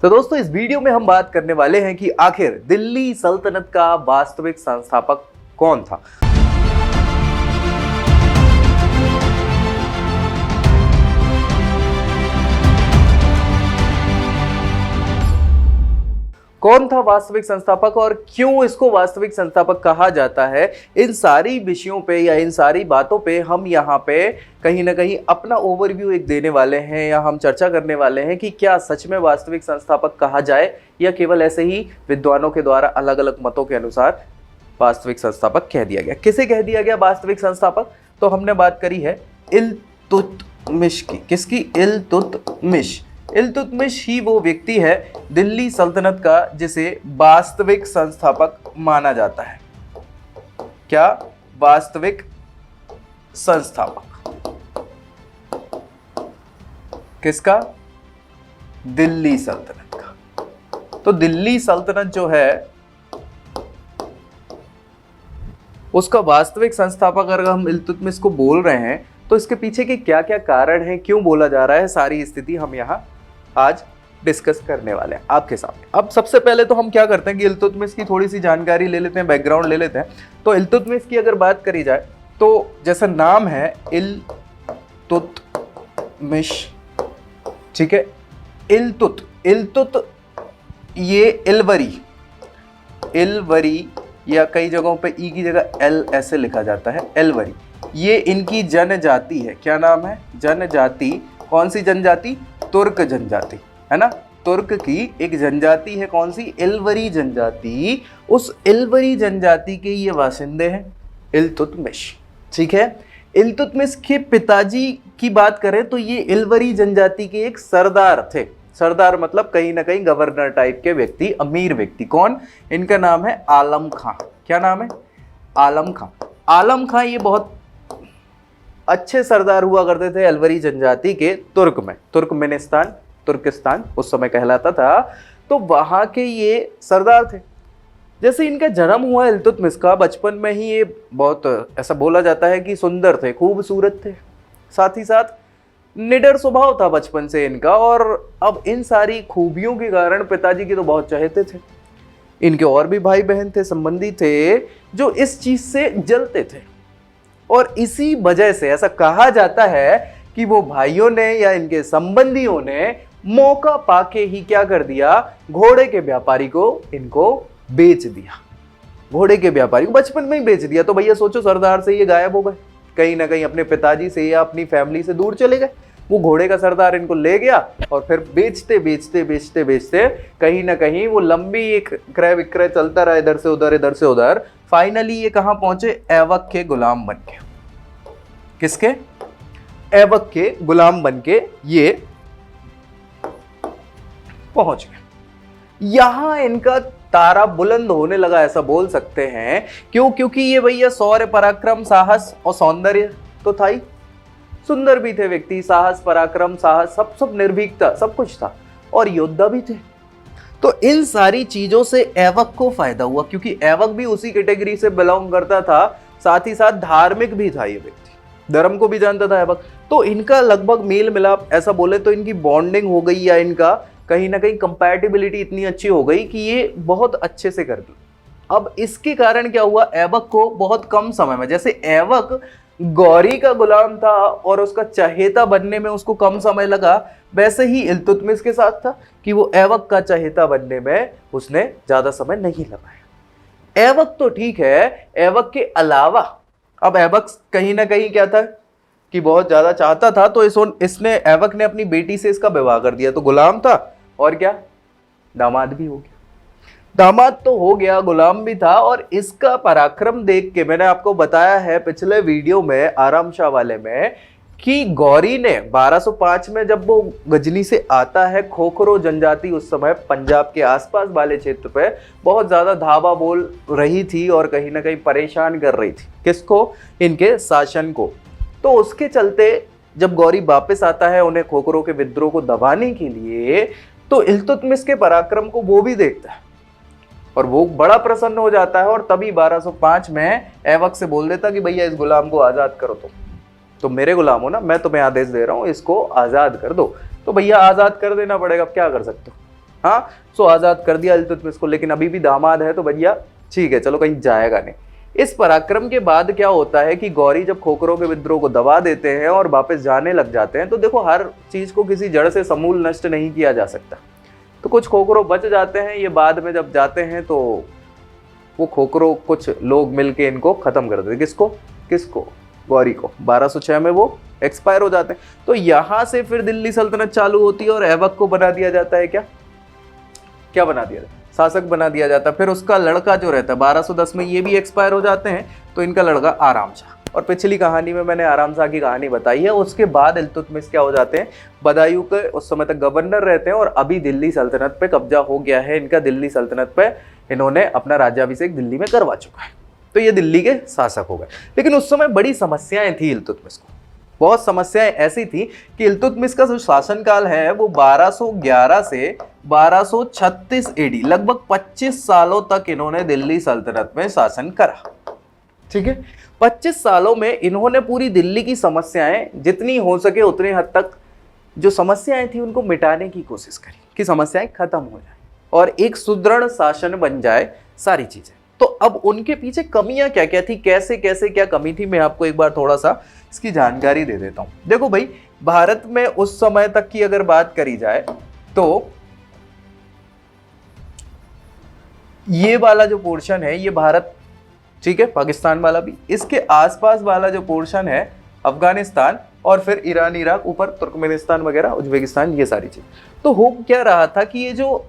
तो दोस्तों इस वीडियो में हम बात करने वाले हैं कि आखिर दिल्ली सल्तनत का वास्तविक संस्थापक कौन था। कौन था वास्तविक संस्थापक और क्यों इसको वास्तविक संस्थापक कहा जाता है, इन सारी विषयों पे या इन सारी बातों पे हम यहाँ पे कहीं ना कहीं अपना ओवरव्यू एक देने वाले हैं या हम चर्चा करने वाले हैं कि क्या सच में वास्तविक संस्थापक कहा जाए या केवल ऐसे ही विद्वानों के द्वारा अलग अलग मतों के अनुसार वास्तविक संस्थापक कह दिया गया। किसे कह दिया गया वास्तविक संस्थापक? तो हमने बात करी है इल्तुतमिश की। किसकी? इल्तुतमिश। इल्तुतमिश ही वो व्यक्ति है दिल्ली सल्तनत का जिसे वास्तविक संस्थापक माना जाता है। क्या? वास्तविक संस्थापक किसका? दिल्ली सल्तनत का। तो दिल्ली सल्तनत जो है उसका वास्तविक संस्थापक अगर हम इल्तुतमिश को बोल रहे हैं तो इसके पीछे के क्या क्या कारण हैं, क्यों बोला जा रहा है, सारी स्थिति हम यहाँ आज डिस्कस करने वाले हैं आपके सामने। अब सबसे पहले तो हम क्या करते हैं कि इल्तुतमिश की थोड़ी सी जानकारी ले लेते हैं, बैकग्राउंड ले लेते हैं। तो इल्तुतमिश की अगर बात करी जाए तो जैसा नाम है इल्तुतमिश, ठीक है। इल्तुत ये इलवरी या कई जगहों पे ई की जगह एल ऐसे लिखा जाता है, एलवरी। ये इनकी जनजाति है। क्या नाम है? जनजाति। कौन सी जनजाति? तुर्क जनजाति, है ना। तुर्क की एक जनजाति है, कौन सी? इलवरी जनजाति। उस इलवरी जनजाति के ये बाशिंदे हैं इल्तुतमिश, ठीक है। इल्तुतमिश के पिताजी की बात करें तो ये इलवरी जनजाति के एक सरदार थे। सरदार मतलब कहीं ना कहीं गवर्नर टाइप के व्यक्ति, अमीर व्यक्ति। कौन? इनका नाम है आलम खां। क्या नाम है? आलम खां। आलम खां ये बहुत अच्छे सरदार हुआ करते थे अलवरी जनजाति के। तुर्क में, तुर्किस्तान उस समय कहलाता था, तो वहां के ये सरदार थे। जैसे इनका जन्म हुआ इल्तुतमिश का, बचपन में ही ये बहुत ऐसा बोला जाता है कि सुंदर थे, खूबसूरत थे, साथ ही साथ निडर स्वभाव था बचपन से इनका। और अब इन सारी खूबियों के कारण पिताजी के तो बहुत चाहते थे। इनके और भी भाई बहन थे, संबंधी थे, जो इस चीज से जलते थे। और इसी वजह से ऐसा कहा जाता है कि वो भाइयों ने या इनके संबंधियों ने मौका पाके ही क्या कर दिया, घोड़े के व्यापारी को इनको बेच दिया। घोड़े के व्यापारी को बचपन में ही बेच दिया। तो भैया सोचो, सरदार से ये गायब हो गए, कहीं ना कहीं अपने पिताजी से या अपनी फैमिली से दूर चले गए। वो घोड़े का सरदार इनको ले गया और फिर बेचते कहीं ना कहीं वो लंबी एक क्रय विक्रय चलता रहा, इधर से उधर। फाइनली ये कहां पहुंचे? ऐबक के गुलाम बन के। किसके? ऐबक के गुलाम बन के ये पहुंच गए। यहां इनका तारा बुलंद होने लगा, ऐसा बोल सकते हैं। क्यों? क्योंकि ये भैया शौर्य, पराक्रम, साहस और सौंदर्य तो था ही, सुंदर भी थे व्यक्ति, साहस, पराक्रम, साहस, सब निर्भीकता, सब कुछ था, और योद्धा भी थे। तो इन सारी चीजों से ऐबक को फायदा हुआ, क्योंकि ऐबक भी उसी कैटेगरी से बिलोंग करता था, साथ ही साथ धार्मिक भी था ये व्यक्ति, धर्म को भी जानता था ऐबक। तो इनका लगभग मेल मिलाप, ऐसा बोले तो इनकी बॉन्डिंग हो गई, या इनका कहीं ना कहीं कंपैटिबिलिटी इतनी अच्छी हो गई कि ये बहुत अच्छे से कर दी। अब इसके कारण क्या हुआ, ऐबक को बहुत कम समय में, जैसे ऐबक गौरी का गुलाम था और उसका चहेता बनने में उसको कम समय लगा, वैसे ही इल्तुतमिश के साथ था कि वो ऐबक का चहेता बनने में उसने ज्यादा समय नहीं लगाया। ऐबक तो ठीक है, ऐबक के अलावा अब ऐबक कहीं ना कहीं क्या था कि बहुत ज्यादा चाहता था, तो इसने ऐबक ने अपनी बेटी से इसका विवाह कर दिया। तो गुलाम था और क्या, दामाद भी हो गया। दामाद तो हो गया, गुलाम भी था। और इसका पराक्रम देख के मैंने आपको बताया है पिछले वीडियो में, आराम शाह वाले में, कि गौरी ने 1205 में जब वो गजनी से आता है, खोखरो जनजाति उस समय पंजाब के आसपास वाले क्षेत्र पे बहुत ज्यादा धावा बोल रही थी और कहीं ना कहीं परेशान कर रही थी। किसको? इनके शासन को। तो उसके चलते जब गौरी वापस आता है उन्हें खोखरो के विद्रोह को दबाने के लिए, तो इल्तुतमिश के पराक्रम को वो भी देखता है और वो बड़ा प्रसन्न हो जाता है। और तभी 1205 में ऐबक से बोल देता कि भैया इस गुलाम को आजाद करो, तुम मेरे गुलाम हो ना, मैं तुम्हें आदेश दे रहा हूं, इसको आजाद कर दो। तो भैया आजाद कर देना पड़ेगा, अब क्या कर सकते हो, हाँ, सो आजाद कर दिया इल्तुतमिश को, लेकिन अभी भी दामाद है तो भैया ठीक है, चलो कहीं जाएगा नहीं। इस पराक्रम के बाद क्या होता है कि गौरी जब खोखरों के विद्रोह को दबा देते हैं और वापस जाने लग जाते हैं, तो देखो हर चीज को किसी जड़ से समूल नष्ट नहीं किया जा सकता, तो कुछ खोखरों बच जाते हैं। ये बाद में जब जाते हैं तो वो खोखरों कुछ लोग मिलके इनको खत्म कर देते। किसको? गौरी को। 1206 में वो एक्सपायर हो जाते हैं। तो यहां से फिर दिल्ली सल्तनत चालू होती है और ऐबक को बना दिया जाता है क्या बना दिया जाता है? शासक बना दिया जाता है। फिर उसका लड़का जो रहता है 1210 में ये भी एक्सपायर हो जाते हैं, तो इनका लड़का आराम शाह। और पिछली कहानी में मैंने आराम शाह की कहानी बताई है। उसके बाद इल्तुतमिश क्या हो जाते हैं, बदायूं के उस समय तक गवर्नर रहते हैं और अभी दिल्ली सल्तनत पे कब्जा हो गया है इनका। दिल्ली सल्तनत पे इन्होंने अपना राज्याभिषेक दिल्ली में करवा चुका है, तो ये दिल्ली के शासक हो गए। लेकिन उस समय बड़ी समस्याएं थी इल्तुतमिश को, बहुत समस्याएं ऐसी थी कि इल्तुतमिश का जो शासनकाल है वो 1211 से 1236 एडी, लगभग 25 सालों तक इन्होंने दिल्ली सल्तनत में शासन करा। ठीक है, 25 सालों में इन्होंने पूरी दिल्ली की समस्याएं जितनी हो सके उतने हद तक जो समस्याएं थी उनको मिटाने की कोशिश करी कि समस्याएं खत्म हो जाए और एक सुदृढ़ शासन बन जाए सारी चीजें। तो अब उनके पीछे कमियां क्या क्या थी, कैसे कैसे क्या कमी थी, मैं आपको एक बार थोड़ा सा इसकी जानकारी दे देता हूं। देखो भाई, भारत में उस समय तक की अगर बात करी जाए तो ये वाला जो पोर्शन है ये भारत, ठीक है, पाकिस्तान वाला भी, इसके आसपास वाला जो पोर्शन है अफगानिस्तान और फिर ईरान, इराक, ऊपर तुर्कमेनिस्तान वगैरह, उज्बेकिस्तान, ये सारी चीज। तो हो क्या रहा था कि ये जो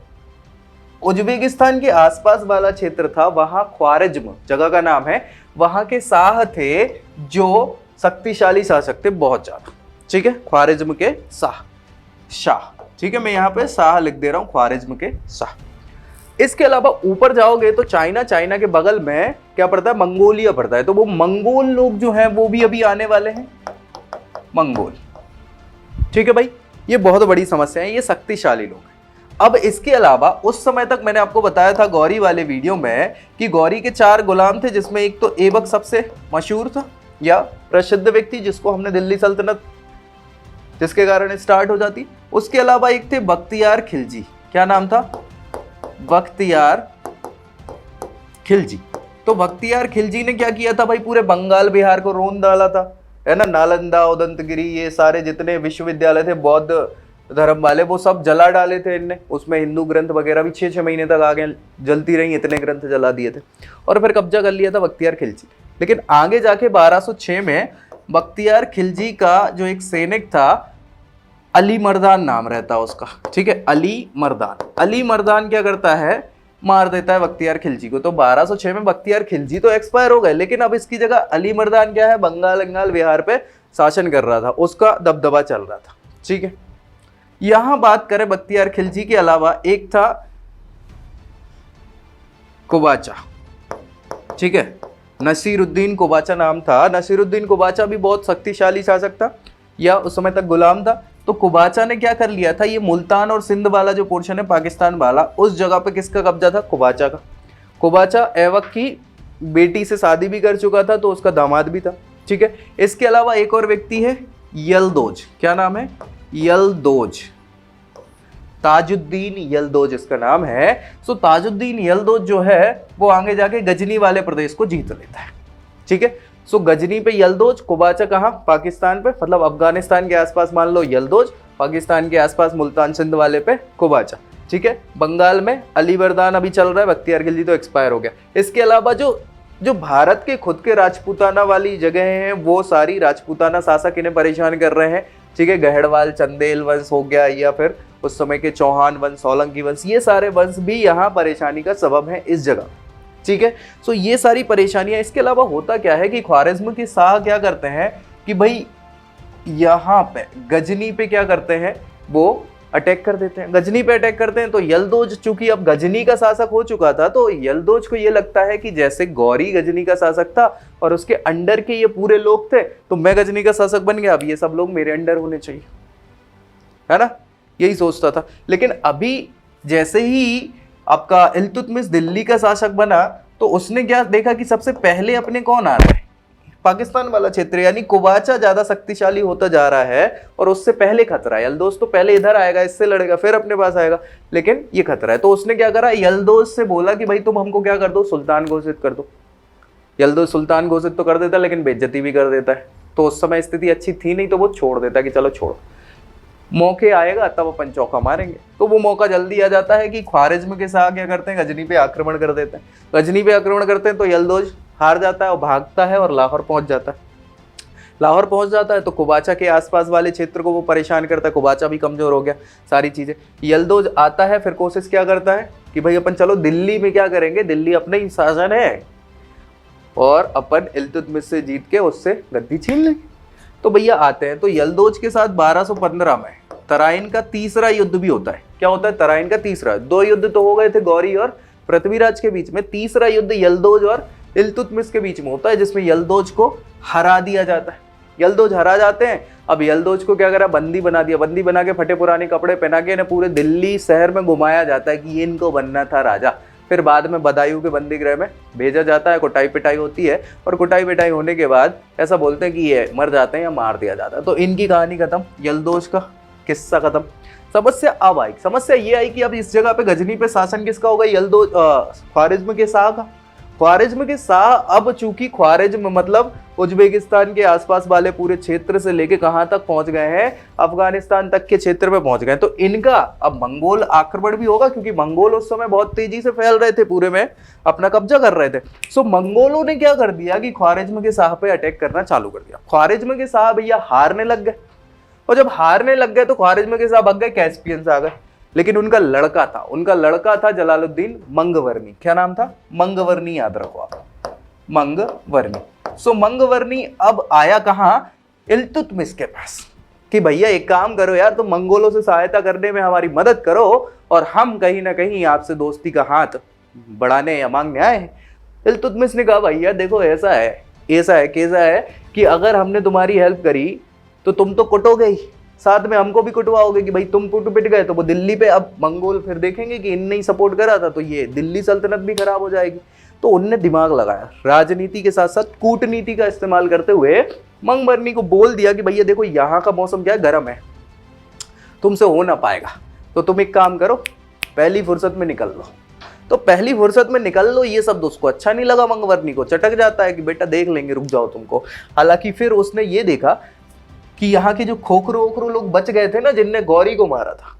उज्बेकिस्तान के आसपास वाला क्षेत्र था वहां ख्वारिज्म जगह का नाम है, वहां के शाह थे जो शक्तिशाली शासक थे बहुत ज्यादा। ठीक है, ख्वारिज्म के शाह, ठीक है, मैं यहाँ पे शाह लिख दे रहा हूं, ख्वारिज्म के शाह। इसके अलावा ऊपर जाओगे तो चाइना के बगल में क्या पड़ता है, मंगोलिया पड़ता है। तो वो मंगोल लोग जो हैं वो भी अभी आने वाले हैं, मंगोल। ठीक है भाई, ये बहुत बड़ी समस्या है, ये शक्तिशाली लोग हैं। अब इसके अलावा उस समय तक मैंने आपको बताया था गौरी वाले वीडियो में कि गौरी के 4 गुलाम थे, जिसमें एक तो ऐबक सबसे मशहूर था या प्रसिद्ध व्यक्ति जिसको हमने दिल्ली सल्तनत जिसके कारण स्टार्ट हो जाती। उसके अलावा एक थे बख्तियार खिलजी, क्या नाम था, बख्तियार खिलजी। तो बख्तियार खिलजी ने क्या किया था भाई, पूरे बंगाल बिहार को रोन डाला था, है ना। नालंदा, उदंतगिरी, ये सारे जितने विश्वविद्यालय थे बौद्ध धर्म वाले, वो सब जला डाले थे इनने। उसमें हिंदू ग्रंथ वगैरह भी 6-6 महीने तक आगे जलती रही, इतने ग्रंथ जला दिए थे और फिर कब्जा कर लिया था बख्तियार खिलजी। लेकिन आगे जाके 1206 में बख्तियार खिलजी का जो एक सैनिक था, अली मर्दान नाम रहता उसका, ठीक है, अली मर्दान क्या करता है, मार देता है बख्तियार खिलजी को। तो 1206 में बख्तियार खिलजी तो एक्सपायर हो गए, लेकिन अब इसकी जगह अली मर्दान क्या है, बंगाल बिहार पे शासन कर रहा था, उसका दबदबा चल रहा था। ठीक है, यहां बात करें बख्तियार खिलजी के अलावा एक था कुबाचा, ठीक है, नसीरुद्दीन कुबाचा नाम था। नसीरुद्दीन कुबाचा भी बहुत शक्तिशाली शासक था या उस समय तक गुलाम था। तो कुबाचा ने क्या कर लिया था, ये मुल्तान और सिंध वाला जो पोर्शन है पाकिस्तान वाला, उस जगह पे किसका कब्जा था, कुबाचा का। कुबाचा ऐबक की बेटी से शादी भी कर चुका था, तो उसका दामाद भी था। ठीक है, इसके अलावा एक और व्यक्ति है यलदोज, क्या नाम है, यलदोज, ताजुद्दीन यलदोज इसका नाम है। सो ताजुद्दीन यलदोज जो है वो आगे जाके गजनी वाले प्रदेश को जीत लेता है। ठीक है, सो गजनी पे यलदोज, कुबाचा कहाँ, पाकिस्तान पे, मतलब अफगानिस्तान के आसपास मान लो यलदोज, पाकिस्तान के आसपास मुल्तान सिंध वाले पे कुबाचा। ठीक है, बंगाल में अली मर्दान अभी चल रहा है, बख्तियार खिलजी तो एक्सपायर हो गया। इसके अलावा जो भारत के खुद के राजपूताना वाली जगह हैं, वो सारी राजपूताना शासक इन्हें परेशान कर रहे हैं। ठीक है, गहड़वाल चंदेल वंश हो गया या फिर उस समय के चौहान वंश, सोलंकी वंश, ये सारे वंश भी यहाँ परेशानी का सबब है इस जगह। ठीक है, सो ये सारी परेशानियां। इसके अलावा होता क्या है कि ख्वारिज्म के शाह क्या करते हैं कि भाई यहाँ पे गजनी पे क्या करते हैं, वो अटैक कर देते हैं, गजनी पे अटैक करते हैं। तो यलदोज चूंकि अब गजनी का शासक हो चुका था, तो यलदोज को ये लगता है कि जैसे गौरी गजनी का शासक था और उसके अंडर के ये पूरे लोग थे, तो मैं गजनी का शासक बन गया, अब ये सब लोग मेरे अंडर होने चाहिए, है ना, यही सोचता था। लेकिन अभी जैसे ही आपका इल्तुतमिश दिल्ली का शासक बना, तो उसने क्या देखा कि सबसे पहले अपने कौन आ रहा है, पाकिस्तान वाला क्षेत्र, यानी कुबाचा ज्यादा शक्तिशाली होता जा रहा है और उससे पहले खतरा है। यल्दोज तो पहले इधर आएगा, इससे लड़ेगा, फिर अपने पास आएगा, लेकिन ये खतरा है। तो उसने क्या करा, यल्दोज से बोला कि भाई तुम हमको क्या कर दो, सुल्तान घोषित कर दो। यल्दोज सुल्तान घोषित तो कर देता, लेकिन बेइज्जती भी कर देता है। तो उस समय स्थिति अच्छी थी नहीं, तो वो छोड़ देता कि चलो छोड़ो, मौके आएगा तब अपन चौका मारेंगे। तो वो मौका जल्दी आ जाता है कि ख्वारिज्म के शाह क्या करते हैं, गजनी पे आक्रमण कर देते हैं। गजनी पे आक्रमण करते हैं तो यल्दोज हार जाता है और भागता है और लाहौर पहुंच जाता है। लाहौर पहुंच जाता है तो कुबाचा के आसपास वाले क्षेत्र को वो परेशान करता है, कुबाचा भी कमजोर हो गया, सारी चीजें। यल्दोज आता है, फिर कोशिश क्या करता है कि भाई अपन चलो दिल्ली में क्या करेंगे, दिल्ली अपने ही शासन है और अपन इल्तुतमिश से जीत के उससे गद्दी छीन लेंगे। तो भैया आते हैं। तो यल्दोज के साथ 1215 में तराइन का तीसरा युद्ध भी होता है। क्या होता है, तराइन का तीसरा। 2 युद्ध तो हो गए थे गौरी और पृथ्वीराज के बीच में, तीसरा युद्ध यल्दोज और इल्तुतमिश के बीच में होता है, जिसमें यल्दोज को हरा दिया जाता है। यल्दोज हरा जाते हैं। अब यल्दोज को क्या करा, बंदी बना दिया। बंदी बना के फटे पुराने कपड़े पहना के इन्हें पूरे दिल्ली शहर में घुमाया जाता है कि इनको बनना था राजा। फिर बाद में बदायूं के बंदी गृह में भेजा जाता है, कुटाई पिटाई होती है और कुटाई पिटाई होने के बाद ऐसा बोलते हैं कि ये मर जाते हैं या मार दिया जाता है। तो इनकी कहानी खत्म, यल्दोज का किस्सा खत्म। समस्या अब आई, समस्या ये आई कि अब इस जगह पे गजनी पे शासन किसका होगा, यल्दोज ख्वारिज्म के शाह का। ख्वारिज्म के शाह, अब चूंकि ख्वारिज्म मतलब उज्बेकिस्तान के आसपास वाले पूरे क्षेत्र से लेके कहां तक पहुंच गए हैं, अफगानिस्तान तक के क्षेत्र में पहुंच गए। तो इनका अब मंगोल आक्रमण भी होगा, क्योंकि मंगोल उस समय बहुत तेजी से फैल रहे थे, पूरे में अपना कब्जा कर रहे थे। सो मंगोलों ने क्या कर दिया कि ख्वारिज्म के शाह पे अटैक करना चालू कर दिया। ख्वारिज्म के शाह भैया हारने लग गए, और जब हारने लग गए तो ख्वारिज्म के शाह भाग गए कैस्पियन से आ गए। लेकिन उनका लड़का था जलालुद्दीन मंगवर्नी। क्या नाम था, मंगवर्नी, याद रखो आप, मंगवर्नी। सो मंगवर्नी अब आया कहां, इल्तुतमिश के पास, कि भैया एक काम करो यार, तुम मंगोलों से सहायता करने में हमारी मदद करो और हम कहीं ना कहीं आपसे दोस्ती का हाथ बढ़ाने या मांगने आए हैं। इल्तुतमिश ने कहा भैया देखो ऐसा है कैसा है कि अगर हमने तुम्हारी हेल्प करी तो तुम तो कुटोगे ही, साथ में हमको भी कुटवाओगे कि भाई तुम कुट पिट गए तो वो दिल्ली पे, अब मंगोल फिर देखेंगे कि इनने ही सपोर्ट करा था तो ये दिल्ली सल्तनत भी खराब हो जाएगी। तो उनने दिमाग लगाया, राजनीति के साथ साथ कूटनीति का इस्तेमाल करते हुए मंगवर्नी को बोल दिया कि भैया देखो यहाँ का मौसम क्या है, गर्म है, तुमसे हो ना पाएगा, तो तुम एक काम करो, पहली फुर्सत में निकल लो। तो पहली फुर्सत में निकल लो, ये शब्द उसको अच्छा नहीं लगा, मंगवर्नी को चटक जाता है कि बेटा देख लेंगे, रुक जाओ तुमको। हालांकि फिर उसने ये देखा कि यहाँ के जो खोखरू ओखरू लोग बच गए थे ना, जिनने गौरी को मारा था,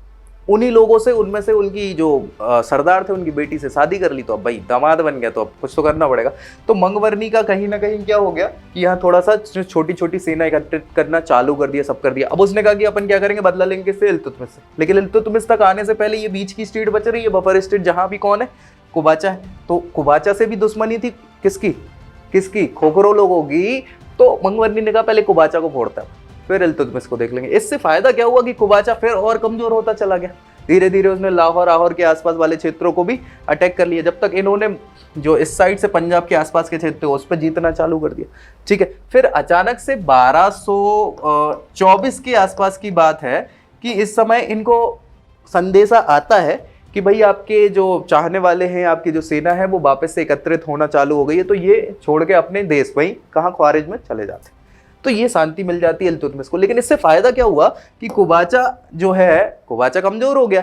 उन्हीं लोगों से, उनमें से उनकी जो सरदार थे उनकी बेटी से शादी कर ली। तो अब भाई दामाद बन गया, तो अब कुछ तो करना पड़ेगा। तो मंगवर्नी का कहीं ना कहीं क्या हो गया कि यहाँ थोड़ा सा छोटी छोटी सेना एकत्रित करना चालू कर दिया, सब कर दिया। अब उसने कहा कि अपन क्या करेंगे, बदला लेंगे किससे, इल्तुतमिश से। लेकिन इल्तुतमिश तक आने से पहले ये बीच की स्टेट बच रही है, बफर स्टेट, जहां भी कौन है, कुबाचा है। तो कुबाचा से भी दुश्मनी थी किसकी, खोखरो लोगों की। तो मंगवर्नी ने कहा पहले कुबाचा को फोड़ता है, फिर इल्तुतमिश को देख लेंगे। इससे फायदा क्या हुआ कि कुबाचा फिर और कमजोर होता चला गया। धीरे धीरे उसने लाहौर के आसपास वाले क्षेत्रों को भी अटैक कर लिया, जब तक इन्होंने जो इस साइड से पंजाब के आसपास के क्षेत्र उस पर जीतना चालू कर दिया। ठीक है, फिर अचानक से 1224 के आसपास की बात है कि इस समय इनको संदेशा आता है कि भाई आपके जो चाहने वाले हैं, आपकी जो सेना है वो वापस से एकत्रित होना चालू हो गई है, तो ये छोड़ के अपने देश वहीं कहाँ, ख्वारिज्म में चले जाते। तो ये शांति मिल जाती है इल्तुतमिश को। लेकिन इससे फायदा क्या हुआ कि कुबाचा जो है, कुबाचा कमजोर हो गया।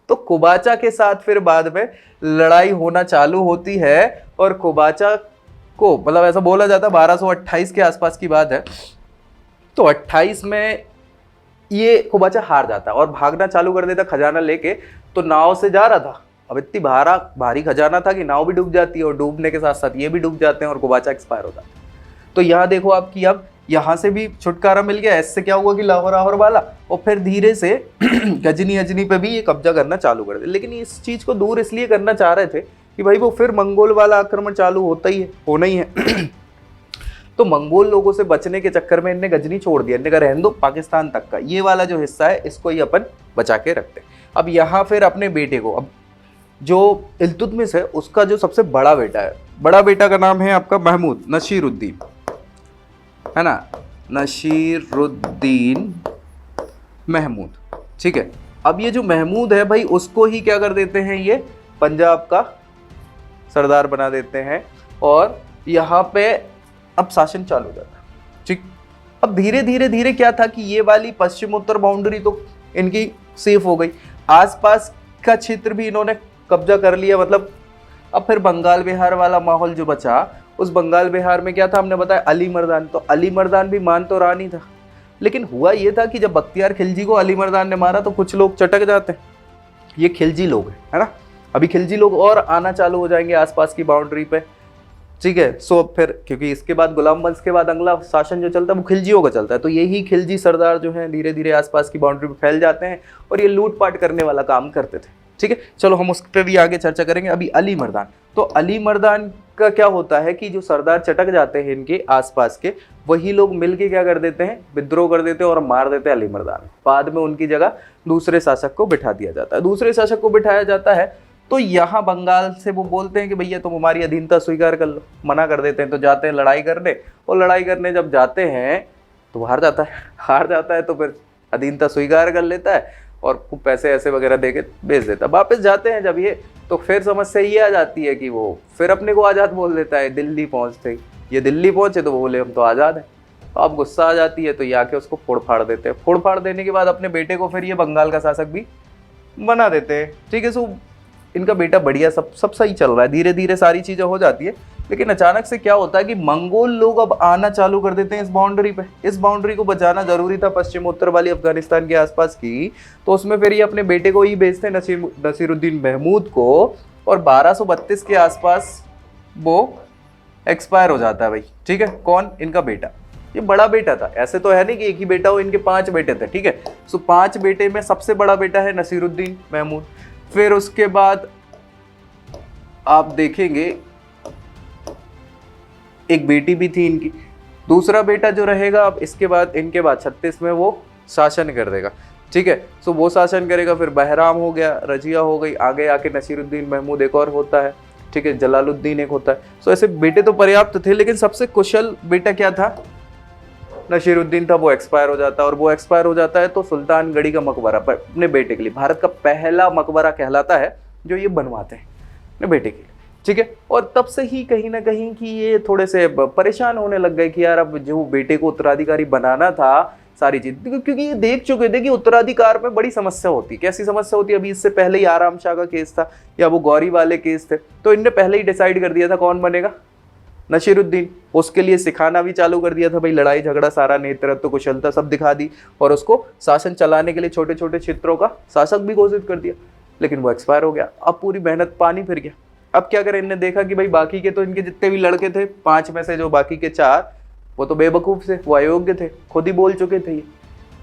तो कुबाचा के साथ फिर बाद में लड़ाई होना चालू होती है, और कुबाचा को मतलब ऐसा बोला जाता है 1228 के आसपास की बात है। तो 28 में ये कुबाचा हार जाता है और भागना चालू कर देता खजाना लेके। तो नाव से जा रहा था, अब इतनी भारी खजाना था कि नाव भी डूब जाती है, और डूबने के साथ साथ ये भी डूब जाते हैं और कुबाचा एक्सपायर हो जाता है। तो यहाँ देखो आपकी, अब यहाँ से भी छुटकारा मिल गया। इससे क्या हुआ कि लाहौर वाला, और फिर धीरे से गजनी पे भी ये कब्जा करना चालू कर दिया। लेकिन इस चीज को दूर इसलिए करना चाह रहे थे कि भाई वो फिर मंगोल वाला आक्रमण चालू होना ही है। तो मंगोल लोगों से बचने के चक्कर में इनने गजनी छोड़ दिया। इनने कहा रहने दो, पाकिस्तान तक का ये वाला जो हिस्सा है इसको ही अपन बचा के रखते हैं। अब यहाँ फिर अपने बेटे को, अब जो इल्तुतमिश है उसका जो सबसे बड़ा बेटा है, बड़ा बेटा का नाम है आपका महमूद, नसीरुद्दीन, है ना, नसीरुद्दीन महमूद। ठीक है, अब ये जो महमूद है भाई, उसको ही क्या कर देते हैं, ये पंजाब का सरदार बना देते हैं। और यहाँ पे अब शासन चालू हो जाता। ठीक, अब धीरे धीरे धीरे क्या था कि ये वाली पश्चिम उत्तर बाउंड्री तो इनकी सेफ हो गई, आसपास का क्षेत्र भी इन्होंने कब्जा कर लिया। मतलब अब फिर बंगाल बिहार वाला माहौल जो बचा, उस बंगाल बिहार में क्या था, हमने बताया अली मर्दान। तो अली मर्दान भी मान तो रहा नहीं था, लेकिन हुआ ये था कि जब बख्तियार खिलजी को अली मर्दान ने मारा तो कुछ लोग चटक जाते हैं। ये खिलजी लोग हैं, है ना। अभी खिलजी लोग और आना चालू हो जाएंगे आसपास की बाउंड्री पे। ठीक है, सो फिर क्योंकि इसके बाद गुलाम वंश के बाद अगला शासन जो चलता है वो खिलजियों का चलता है, तो यही खिलजी सरदार जो है धीरे धीरे आसपास की बाउंड्री पे फैल जाते हैं और ये लूटपाट करने वाला काम करते थे। ठीक है, चलो हम उस पर भी आगे चर्चा करेंगे। अभी अली मर्दान, तो अली मर्दान का क्या होता है कि जो सरदार चटक जाते हैं इनके आसपास के, वही लोग मिलके क्या कर देते हैं, विद्रोह कर देते हैं और मार देते हैं अली मर्दान। बाद में उनकी जगह दूसरे शासक को बिठा दिया जाता है। दूसरे शासक को बिठाया जाता है तो यहाँ बंगाल से वो बोलते हैं कि भैया तुम हमारी अधीनता स्वीकार कर लो, मना कर देते हैं। तो जाते हैं लड़ाई करने, और लड़ाई करने जब जाते हैं तो हार जाता है। हार जाता है तो फिर अधीनता स्वीकार कर लेता है और खूब पैसे ऐसे वगैरह दे के बेच देता है। वापस जाते हैं जब ये, तो फिर समस्या ये आ जाती है कि वो फिर अपने को आज़ाद बोल देता है। दिल्ली पहुँचते ये दिल्ली पहुँचे तो वो बोले हम तो आज़ाद हैं। तो अब गुस्सा आ जाती है तो ये आके उसको फोड़ फाड़ देते हैं। फोड़ फाड़ देने के बाद अपने बेटे को फिर ये बंगाल का शासक भी बना देते हैं। ठीक है, सो इनका बेटा बढ़िया, सब सही चल रहा है, धीरे धीरे सारी चीज़ें हो जाती है। लेकिन अचानक से क्या होता है कि मंगोल लोग अब आना चालू कर देते हैं इस बाउंड्री पे। इस बाउंड्री को बचाना जरूरी था पश्चिम उत्तर वाली अफगानिस्तान के आसपास की, तो उसमें फिर ये अपने बेटे को ही भेजते हैं, नसीरुद्दीन महमूद को, और 1232 के आसपास वो एक्सपायर हो जाता है भाई। ठीक है, कौन, इनका बेटा। ये बड़ा बेटा था, ऐसे तो है नहीं कि एक ही बेटा हो, इनके 5 बेटे थे। ठीक है, सो 5 बेटे में सबसे बड़ा बेटा है नसीरुद्दीन महमूद। फिर उसके बाद आप देखेंगे एक बेटी भी थी इनकी। दूसरा बेटा जो रहेगा अब इसके बाद, इनके बाद 36 में वो शासन कर देगा। ठीक है, सो वो शासन करेगा। फिर बहराम हो गया, रजिया हो गई, आगे आके नसीरुद्दीन महमूद एक और होता है। ठीक है, जलालुद्दीन एक होता है। सो ऐसे बेटे तो पर्याप्त थे, लेकिन सबसे कुशल बेटा क्या था, नसीरुद्दीन था। वो एक्सपायर हो जाता है, और वो एक्सपायर हो जाता है तो सुल्तानगढ़ी का मकबरा अपने बेटे के लिए, भारत का पहला मकबरा कहलाता है जो ये बनवाते हैं अपने बेटे के लिए। ठीक है, और तब से ही कहीं ना कहीं कि ये थोड़े से परेशान होने लग गए कि यार अब जो बेटे को उत्तराधिकारी बनाना था सारी चीज, क्योंकि ये देख चुके थे कि उत्तराधिकार में बड़ी समस्या होती। कैसी समस्या होती है, अभी इससे पहले ही आराम शाह का केस था या वो गौरी वाले केस थे, तो इनने पहले ही डिसाइड कर दिया था कौन बनेगा, नसीरुद्दीन। उसके लिए सिखाना भी चालू कर दिया था भाई, लड़ाई झगड़ा सारा, नेतृत्व कुशलता सब दिखा दी, और उसको शासन चलाने के लिए छोटे छोटे क्षेत्रों का शासक भी घोषित कर दिया। लेकिन वो एक्सपायर हो गया, अब पूरी मेहनत पानी फिर गया। अब क्या करें, इनने देखा कि भाई बाकी के तो इनके जितने भी लड़के थे 5 में से जो बाकी के 4 वो तो बेवकूफ़ थे, वो अयोग्य थे, खुद ही बोल चुके थे।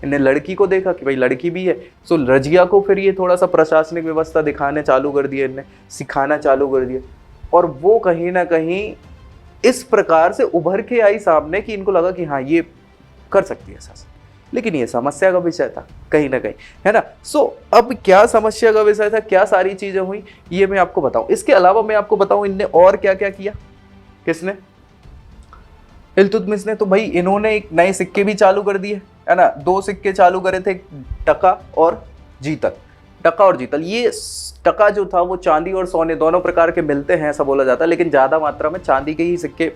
इन्हें लड़की को देखा कि भाई लड़की भी है, सो रजिया को फिर ये थोड़ा सा प्रशासनिक व्यवस्था दिखाने चालू कर दिया, इनने सिखाना चालू कर दिया, और वो कहीं ना कहीं इस प्रकार से उभर के आई सामने कि इनको लगा कि हाँ ये कर सकती है शासन। लेकिन ये समस्या का विषय था कहीं ना कहीं, है ना। सो अब क्या समस्या का विषय था, क्या सारी चीजें हुई, ये मैं आपको बताऊं। इसके अलावा मैं आपको बताऊं इनने और क्या क्या किया। किसने, इल्तुतमिश ने। तो भाई इन्होंने एक नए सिक्के भी चालू कर दिए, है ना। 2 सिक्के चालू करे थे, टका और जीतल। टका और जीतल, ये टका जो था वो चांदी और सोने दोनों प्रकार के मिलते हैं ऐसा बोला जाता है, लेकिन ज्यादा मात्रा में चांदी के ही सिक्के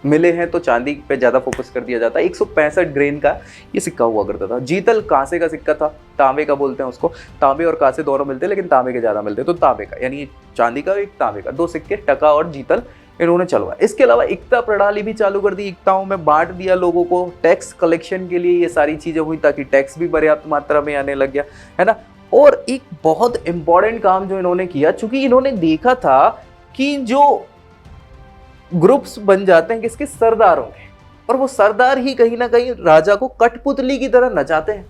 मिले हैं तो चांदी पे ज्यादा फोकस कर दिया जाता है। 165 ग्रेन का ये सिक्का हुआ करता था। जीतल कांसे का सिक्का था, तांबे का बोलते हैं उसको। तांबे और कांसे दोनों मिलते हैं, लेकिन तांबे के ज्यादा मिलते हैं, तो तांबे का, यानी चांदी का एक तांबे का। 2 सिक्के टका और जीतल इन्होंने चलवाया। इसके अलावा इक्ता प्रणाली भी चालू कर दी, इक्ताओं में बांट दिया लोगों को। टैक्स कलेक्शन के लिए ये सारी चीजें हुई ताकि टैक्स भी पर्याप्त मात्रा में आने लग गया, है ना। और एक बहुत इंपॉर्टेंट काम जो इन्होंने किया, चूंकि इन्होंने देखा था कि जो ग्रुप्स बन जाते हैं किसके, सरदारों के, और वो सरदार ही कहीं ना कहीं राजा को कठपुतली की तरह नचाते हैं,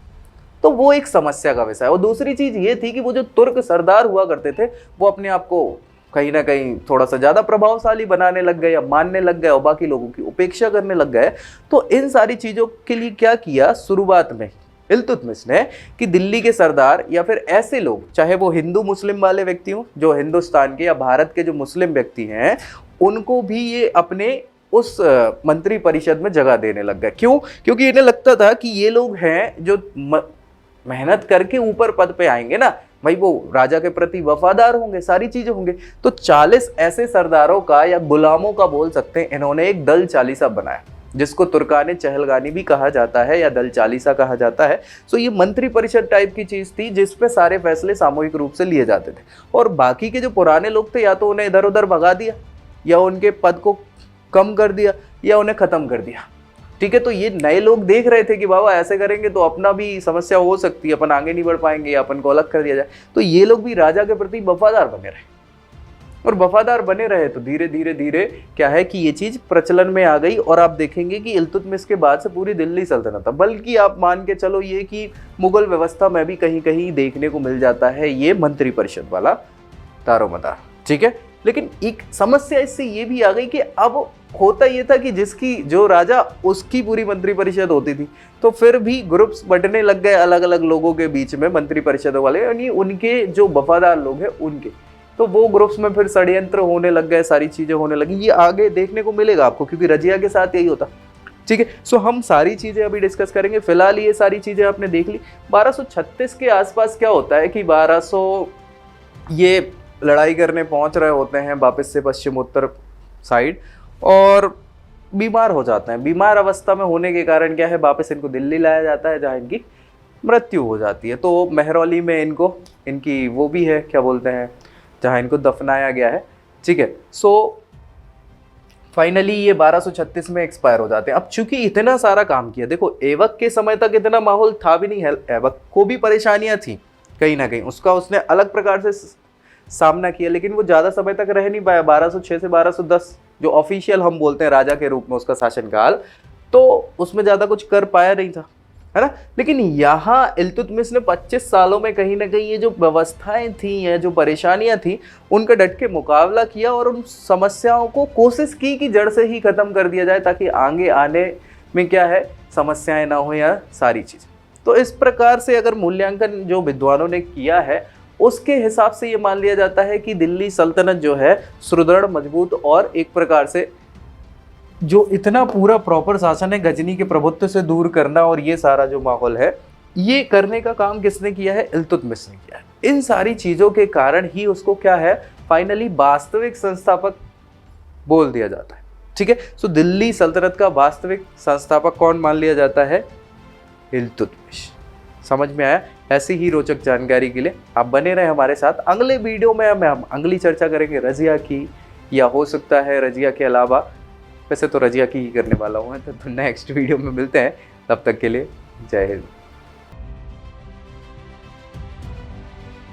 तो वो एक समस्या का विषय है। और दूसरी चीज ये थी कि वो जो तुर्क सरदार हुआ करते थे वो अपने आप को कहीं ना कहीं थोड़ा सा ज्यादा प्रभावशाली बनाने लग गए या मानने लग गए और बाकी लोगों की उपेक्षा करने लग गए। तो इन सारी चीजों के लिए क्या किया शुरुआत में इल्तुतमिश ने, कि दिल्ली के सरदार या फिर ऐसे लोग, चाहे वो हिंदू मुस्लिम वाले व्यक्ति हों, जो हिंदुस्तान के या भारत के जो मुस्लिम व्यक्ति हैं, उनको भी ये अपने उस मंत्री परिषद में जगह देने लग गए। क्यों? क्योंकि इन्हें लगता था कि ये लोग हैं जो मेहनत करके ऊपर पद पे आएंगे ना, भाई वो राजा के प्रति वफादार होंगे, सारी चीजें होंगे। तो 40 ऐसे सरदारों का या गुलामों का बोल सकते हैं इन्होंने एक दल चालीसा बनाया, जिसको तुर्काने चहलगानी भी कहा जाता है या दल चालीसा कहा जाता है। सो ये मंत्री परिषद टाइप की चीज थी जिसपे सारे फैसले सामूहिक रूप से लिए जाते थे, और बाकी के जो पुराने लोग थे या तो उन्हें इधर उधर भगा दिया, या उनके पद को कम कर दिया, या उन्हें खत्म कर दिया। ठीक है, तो ये नए लोग देख रहे थे कि बाबा ऐसे करेंगे तो अपना भी समस्या हो सकती है, अपन आगे नहीं बढ़ पाएंगे, या अपन को अलग कर दिया जाए। तो ये लोग भी राजा के प्रति वफादार बने रहे, और वफादार बने रहे तो धीरे धीरे धीरे क्या है कि ये चीज प्रचलन में आ गई। और आप देखेंगे कि इल्तुतमिश के बाद से पूरी दिल्ली सल्तनत था, बल्कि आप मान के चलो ये कि मुगल व्यवस्था में भी कहीं कहीं देखने को मिल जाता है ये मंत्री परिषद वाला दारोमदार। ठीक है, लेकिन एक समस्या इससे ये भी आ गई कि अब होता ये था कि जिसकी जो राजा उसकी पूरी मंत्री परिषद होती थी, तो फिर भी ग्रुप्स बंटने लग गए अलग अलग लोगों के बीच में, मंत्री परिषद वाले यानी उनके जो वफादार लोग हैं उनके। तो वो ग्रुप्स में फिर षड्यंत्र होने लग गए, सारी चीजें होने लगी। ये आगे देखने को मिलेगा आपको, क्योंकि रजिया के साथ यही होता। ठीक है, सो हम सारी चीजें अभी डिस्कस करेंगे। फिलहाल ये सारी चीजें आपने देख ली। 1236 के आसपास क्या होता है कि 1200 ये लड़ाई करने पहुंच रहे होते हैं वापस से पश्चिम उत्तर साइड, और बीमार हो जाते हैं। बीमार अवस्था में होने के कारण क्या है, वापस इनको दिल्ली लाया जाता है जहाँ इनकी मृत्यु हो जाती है। तो मेहरौली में इनको इनकी वो भी है, क्या बोलते हैं, जहाँ इनको दफनाया गया है। ठीक है, सो फाइनली ये 1236 में एक्सपायर हो जाते हैं। अब चूंकि इतना सारा काम किया, देखो ऐबक के समय तक इतना माहौल था भी नहीं, ऐबक को भी परेशानियां थी कहीं ना कहीं, उसका उसने अलग प्रकार से सामना किया, लेकिन वो ज़्यादा समय तक रह नहीं पाया। 1206 से 1210 जो ऑफिशियल हम बोलते हैं राजा के रूप में उसका शासनकाल, तो उसमें ज़्यादा कुछ कर पाया नहीं था, है ना। लेकिन यहाँ इल्तुतमिश ने 25 सालों में कहीं ना कहीं ये जो व्यवस्थाएं थी या जो परेशानियां थी उनका डट के मुकाबला किया, और उन समस्याओं को कोशिश की कि जड़ से ही ख़त्म कर दिया जाए, ताकि आगे आने में क्या है समस्याएं ना हो या सारी चीज़। तो इस प्रकार से अगर मूल्यांकन जो विद्वानों ने किया है उसके हिसाब से ये मान लिया जाता है कि दिल्ली सल्तनत जो है सुदृढ़, मजबूत, और एक प्रकार से जो इतना पूरा प्रॉपर शासन है गजनी के प्रभुत्व से दूर करना और ये सारा जो माहौल है, ये करने का काम किसने किया है, इल्तुतमिश ने किया है। इन सारी चीज़ों के कारण ही उसको क्या है फाइनली वास्तविक संस्थापक बोल दिया जाता है। ठीक है, सो दिल्ली सल्तनत का वास्तविक संस्थापक कौन मान लिया जाता है, इल्तुतमिश। समझ में आया। ऐसी ही रोचक जानकारी के लिए आप बने रहे हमारे साथ। अगले वीडियो में हम अगली चर्चा करेंगे रजिया की, या हो सकता है रजिया के अलावा, वैसे तो रजिया की ही करने वाला हूँ। तो नेक्स्ट वीडियो में मिलते हैं, तब तक के लिए जय हिंद।